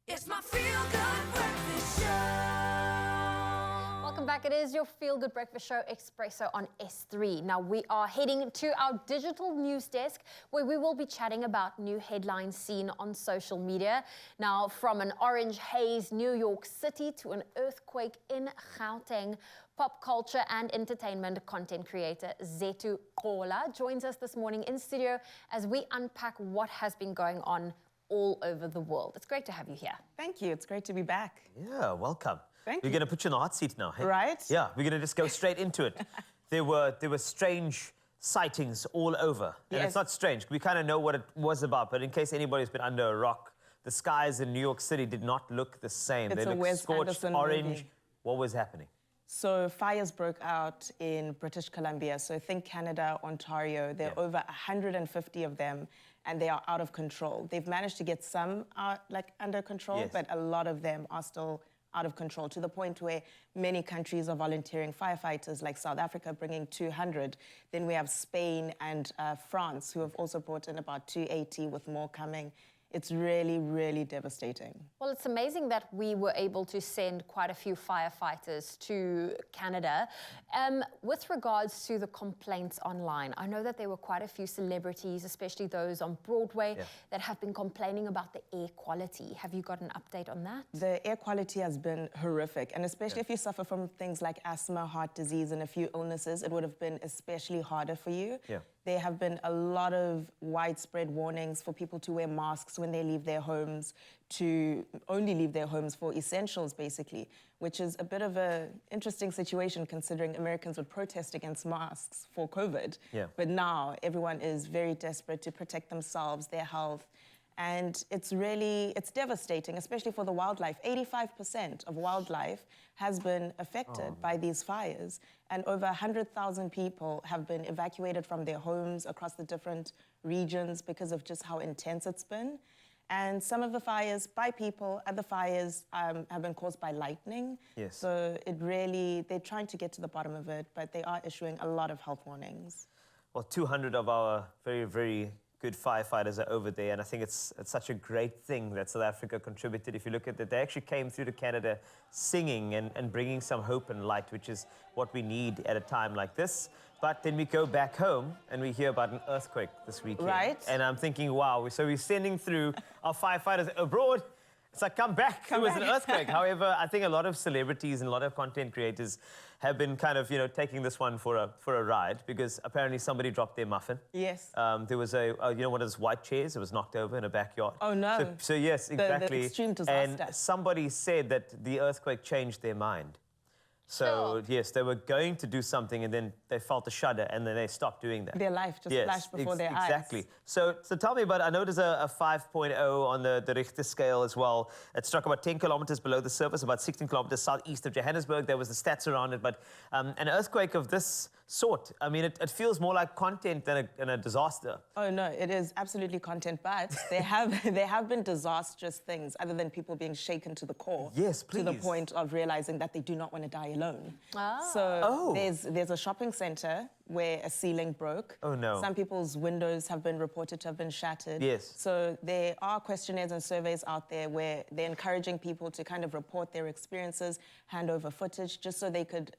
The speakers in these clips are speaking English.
It's my feel-good breakfast show. Welcome back. It is your feel-good breakfast show, Expresso on S3. Now, we are heading to our digital news desk, where we will be chatting about new headlines seen on social media. Now, from an orange haze New York City to an earthquake in Gauteng, pop culture and entertainment content creator Zethu Qola joins us this morning in studio as we unpack what has been going on all over the world. It's great to have you here. Thank you. It's great to be back. Yeah, welcome. Thank We're you. going to put you in the hot seat now. Hey? Right. Yeah, we're going to just go straight into it. There were strange sightings all over. And Yes. it's not strange. We kind of know what it was about, but in case anybody's been under a rock, the skies in New York City did not look the same. It's They a looked Wes scorched Anderson orange. movie. What was happening? So fires broke out in British Columbia. So think Canada, Ontario. There are over 150 of them, and they are out of control. They've managed to get some under control, Yes. but a lot of them are still out of control, to the point where many countries are volunteering firefighters, like South Africa bringing 200. Then we have Spain and France, who have also brought in about 280, with more coming. It's really, really devastating. Well, it's amazing that we were able to send quite a few firefighters to Canada. With regards to the complaints online, I know that there were quite a few celebrities, especially those on Broadway, that have been complaining about the air quality. Have you got an update on that? The air quality has been horrific, and especially if you suffer from things like asthma, heart disease, and a few illnesses, it would have been especially harder for you. Yeah. There have been a lot of widespread warnings for people to wear masks when they leave their homes, to only leave their homes for essentials, basically, which is a bit of an interesting situation considering Americans would protest against masks for COVID. Yeah. But now everyone is very desperate to protect themselves, their health. And it's devastating, especially for the wildlife. 85% of wildlife has been affected by these fires. And over 100,000 people have been evacuated from their homes across the different regions because of just how intense it's been. And some of the fires by people, other fires have been caused by lightning. Yes. So they're trying to get to the bottom of it, but they are issuing a lot of health warnings. Well, 200 of our very, very good firefighters are over there, and I think it's such a great thing that South Africa contributed. If you look at it, they actually came through to Canada singing and bringing some hope and light, which is what we need at a time like this. But then we go back home and we hear about an earthquake this weekend. Right. And I'm thinking, wow, so we're sending through our firefighters abroad. It's like, come back, it was an earthquake. However, I think a lot of celebrities and a lot of content creators have been kind of, taking this one for a ride, because apparently somebody dropped their muffin. Yes. There was one of those white chairs. It was knocked over in a backyard. Oh, no. So yes, exactly. The extreme disaster. And somebody said that the earthquake changed their mind. So, Sure. yes, they were going to do something, and then they felt a shudder, and then they stopped doing that. Their life just flashed before their eyes. Exactly. So tell me about, I know there's a 5.0 on the Richter scale as well. It struck about 10 kilometers below the surface, about 16 kilometers southeast of Johannesburg. There was the stats around it, but an earthquake of this sort, I mean, it feels more like content than a disaster. Oh, no, it is absolutely content, but there have been disastrous things other than people being shaken to the core. Yes, To the please. point of realizing that they do not want to die alone. Ah. So there's a shopping center where a ceiling broke. Oh, no. Some people's windows have been reported to have been shattered. Yes. So there are questionnaires and surveys out there where they're encouraging people to kind of report their experiences, hand over footage, just so they could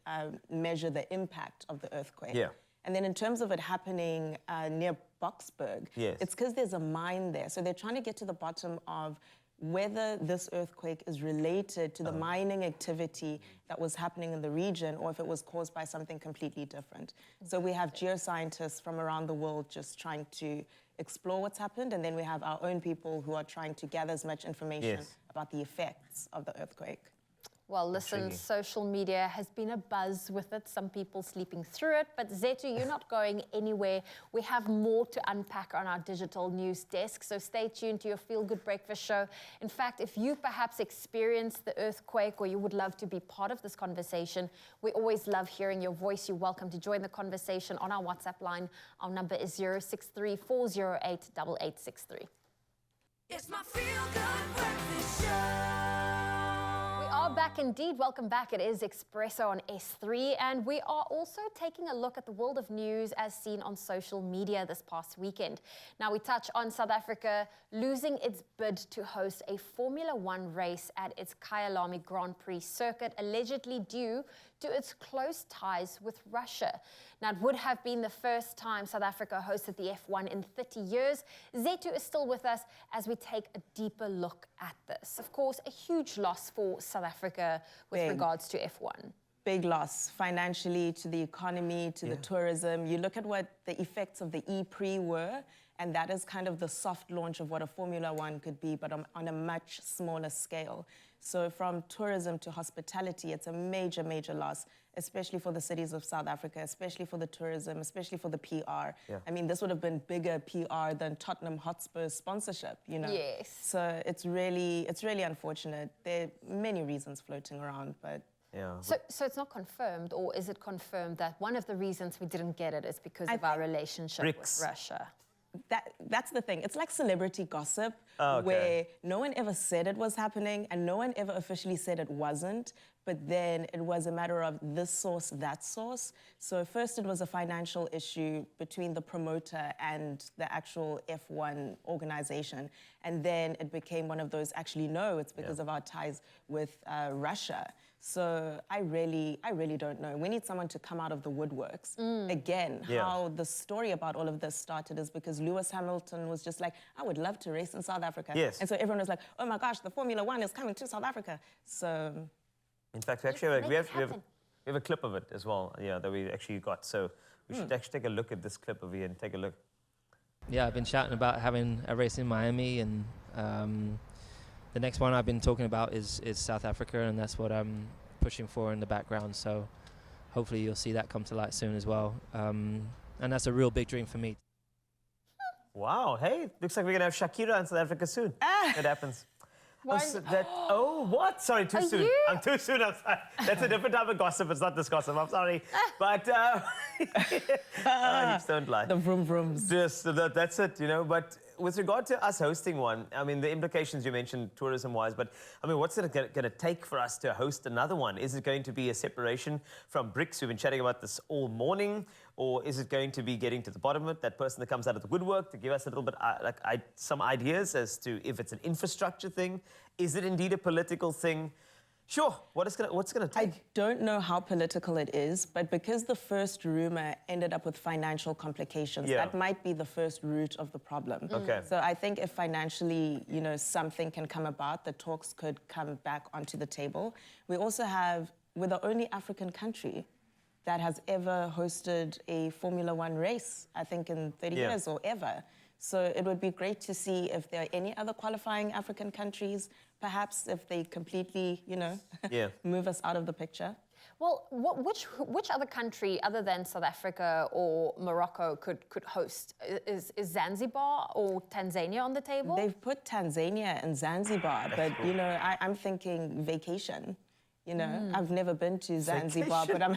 measure the impact of the earthquake. Yeah. And then in terms of it happening near Boksburg, Yes. it's because there's a mine there. So they're trying to get to the bottom of whether this earthquake is related to the mining activity that was happening in the region, or if it was caused by something completely different. So we have geoscientists from around the world just trying to explore what's happened, and then we have our own people who are trying to gather as much information Yes. about the effects of the earthquake. Well, listen, Intriguing. social media has been a buzz with it, some people sleeping through it, but Zethu, you're not going anywhere. We have more to unpack on our digital news desk, so stay tuned to your Feel Good Breakfast show. In fact, if you perhaps experienced the earthquake or you would love to be part of this conversation, we always love hearing your voice. You're welcome to join the conversation on our WhatsApp line. Our number is 063-408-8863. It's my feel-good breakfast show. We are back back indeed. Welcome back. It is Expresso on S3, and we are also taking a look at the world of news as seen on social media this past weekend. Now, we touch on South Africa losing its bid to host a Formula One race at its Kyalami Grand Prix circuit, allegedly due to its close ties with Russia. Now, it would have been the first time South Africa hosted the F1 in 30 years. Zetu is still with us as we take a deeper look at this. Of course, a huge loss for South Africa with Big. regards to F1. Big loss financially, to the economy, to the tourism. You look at what the effects of the E-Prix were, and that is kind of the soft launch of what a Formula One could be, but on a much smaller scale. So from tourism to hospitality, it's a major, major loss, especially for the cities of South Africa, especially for the tourism, especially for the PR. Yeah. I mean, this would have been bigger PR than Tottenham Hotspur's sponsorship, you know? Yes. So it's really unfortunate. There are many reasons floating around, but Yeah. So it's not confirmed, or is it confirmed that one of the reasons we didn't get it is because of our think relationship BRICS. with Russia? that's the thing. It's like celebrity gossip, Oh, okay. where no one ever said it was happening and no one ever officially said it wasn't. But then it was a matter of this source, that source. So first it was a financial issue between the promoter and the actual F1 organization. And then it became one of those, actually, no, it's because of our ties with Russia. So I really don't know. We need someone to come out of the woodworks. Again, Yeah. how the story about all of this started is because Lewis Hamilton was just like, I would love to race in South Africa. Yes. And so everyone was like, oh my gosh, the Formula One is coming to South Africa. So In fact, we actually Let's we make have, it we have a clip of it as well, yeah, that we actually got. So we should actually take a look at this clip over here and take a look. Yeah, I've been shouting about having a race in Miami, and the next one I've been talking about is South Africa, and that's what I'm pushing for in the background. So hopefully you'll see that come to light soon as well. And that's a real big dream for me. Wow, hey, looks like we're going to have Shakira in South Africa soon. It happens. Why- Oh, what? Sorry, too Are soon. you- I'm too soon. I'm sorry. That's a different type of gossip. It's not this gossip. I'm sorry. But hips don't lie. the vroom vrooms. Just that's it, you know. But with regard to us hosting one, I mean, the implications you mentioned tourism-wise, but I mean, what's it going to take for us to host another one? Is it going to be a separation from BRICS? We've been chatting about this all morning. Or is it going to be getting to the bottom of it, that person that comes out of the woodwork to give us a little bit, some ideas as to if it's an infrastructure thing? Is it indeed a political thing? Sure, what's it going to take? I don't know how political it is, but because the first rumor ended up with financial complications, Yeah. that might be the first root of the problem. Okay. So I think if financially, you know, something can come about, the talks could come back onto the table. We're the only African country that has ever hosted a Formula One race, I think in 30 Yeah. years or ever. So it would be great to see if there are any other qualifying African countries, perhaps if they completely, you know, Yeah. move us out of the picture. Well, which other country other than South Africa or Morocco could host? Is Zanzibar or Tanzania on the table? They've put Tanzania and Zanzibar, but, you know, I'm thinking vacation. You know, I've never been to Zanzibar, but I'm...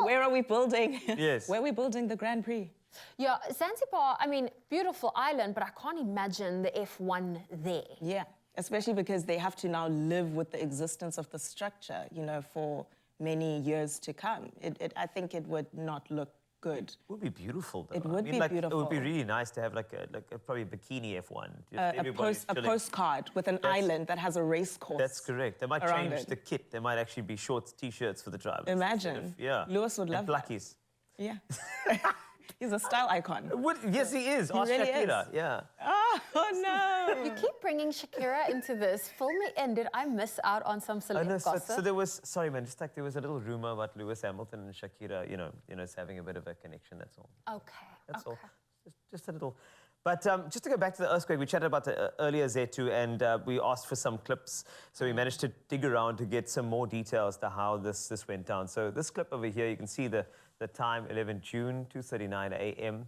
Where are we building? Yes. Where are we building the Grand Prix? Yeah, Zanzibar, I mean, beautiful island, but I can't imagine the F1 there. Yeah, especially because they have to now live with the existence of the structure, you know, for many years to come. I think it would not look good. It would be beautiful, though. It would be It would be beautiful. really nice to have like a probably bikini F1. Just A everybody's chilling. postcard with an island that has a race course. That's correct. They might around change it. the kit. There might actually be shorts, t-shirts for the drivers. Imagine. instead of- yeah. Lewis would love and that. blackies. Yeah. He's a style icon. Yes, he is. Ask really Shakira. is. Yeah. Oh no! You keep bringing Shakira into this. Fill me in. Did I miss out on some Oh, celeb no, gossip? so there was, sorry man, just like there was a little rumor about Lewis Hamilton and Shakira, you know, it's having a bit of a connection, that's all. Okay. That's okay. all. Just a little. But just to go back to the earthquake, we chatted about it earlier, Zetu, and we asked for some clips. So we managed to dig around to get some more details to how this went down. So this clip over here, you can see the time, 11 June, 2:39 a.m.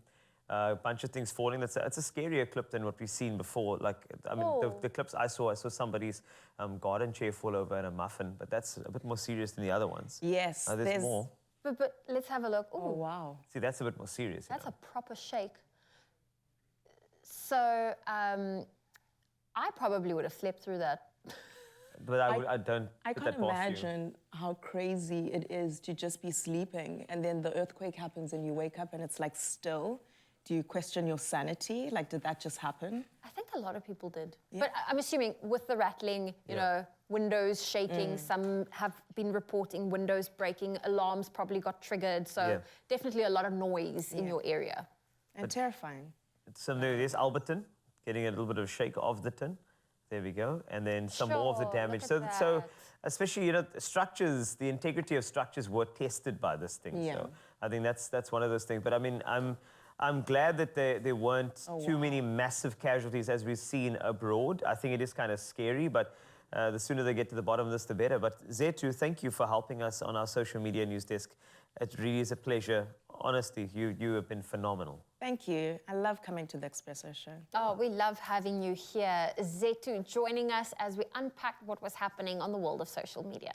A bunch of things falling. It's a scarier clip than what we've seen before. Like, I mean, the clips I saw somebody's garden chair fall over and a muffin, but that's a bit more serious than the other ones. Yes, There's more. But let's have a look. Ooh, Oh wow! Oh, See, that's a bit more serious. that's a proper shake. So I probably would have slept through that. but I don't I put can't that past you. imagine how crazy it is to just be sleeping and then the earthquake happens and you wake up and it's like still. Do you question your sanity? Like, did that just happen? I think a lot of people did. But I'm assuming with the rattling, you know, windows shaking, some have been reporting windows breaking, alarms probably got triggered. So definitely a lot of noise in your area. And terrifying. So there's Alberton, getting a little bit of shake of the tin. There we go. And then some more of the Sure, damage. look at So that. especially, you know, structures, the integrity of structures were tested by this thing. Yeah. So I think that's one of those things. But I mean, I'm glad that there weren't too many massive casualties as we've seen abroad. I think it is kind of scary, but the sooner they get to the bottom of this, the better. But Zetu, thank you for helping us on our social media news desk. It really is a pleasure. Honestly, you have been phenomenal. Thank you. I love coming to the Expresso show. Oh, we love having you here. Zetu joining us as we unpack what was happening on the world of social media.